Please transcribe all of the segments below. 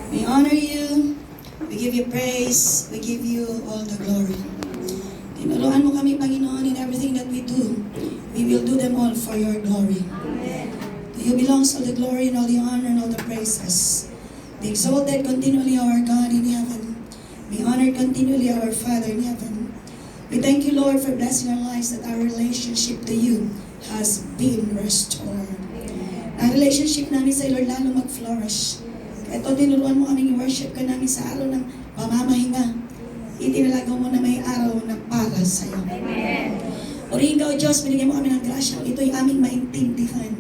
We honor you. We give you praise. We give you all the glory. Tinuruan mo kami, Panginoon, in everything that we do. We will do them all for your glory. To you belongs all the glory and all the honor and all the praises. Be exalted continually, our God in heaven. Be honored continually, our Father in heaven. We thank you, Lord, for blessing our lives, that our relationship to you has been restored. Ang relationship namin sa Lord lalo mag-flourish. Ito, tinuruan mo kaming worship ka namin sa araw ng pamamahinga. Itinalagaw mo na may araw na para sa iyo. Amen. Purihin ka, O Diyos, binigyan mo kami ng grasya. Ito'y aming maintindihan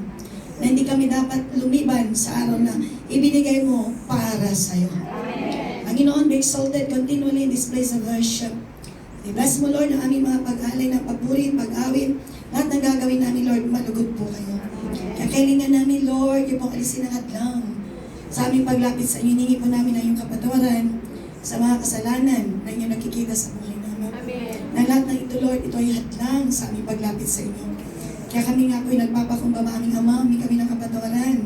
na hindi kami dapat lumiban sa araw na ibinigay mo para sa iyo. Panginoon, be exalted continually in this place of worship. I-bless mo, Lord, ang aming mga pag-alay ng pagpuri, pag-awit. Lahat ng gagawin namin, Lord, malugod po kayo. Kakalingan namin, Lord, yung pong alisin ng hadlang. Sa aming paglapit sa inyo, hiningi po namin ang iyong kapatawaran sa mga kasalanan na inyong nakikita sa buhay namin. Amen. Na lahat ng ito, Lord, ito ay hadlang sa aming paglapit sa inyo. Kaya kami nga po ay nagpapakumbaba aming Ama, humingi kami ng kapatawaran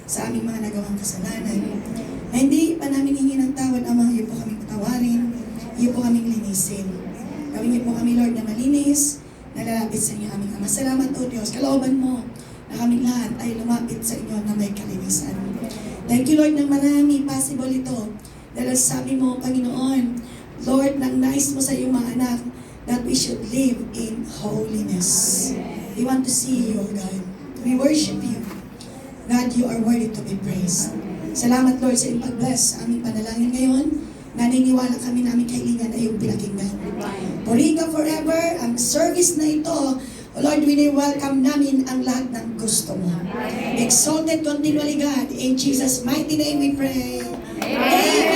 sa aming mga nagawang kasalanan. Na hindi pa namin hingi ng tawad, Ama, iyo po kaming patawarin, iyo po kaming linisin. Gawin niyo po kami, Lord, na malinis, na lalapit sa inyo aming Ama. Salamat, O Diyos, kalooban mo na kaming lahat ay lumapit sa inyo na may kalinisan. Thank you, Lord, na marami possible ito. Dahil sabi mo, Panginoon, Lord, nang nais mo sa iyong mga anak that we should live in holiness. We want to see you, God. We worship you. God, you are worthy to be praised. Salamat, Lord, sa iyong pag-bless sa aming panalangin ngayon. Naniniwala kami na aming kailangan ay iyong pinakinggan. Purihin ka forever. Ang service na ito, O Lord, welcome namin ang lahat ng gusto mo. Exalted continually, God. In Jesus' mighty name we pray. Amen.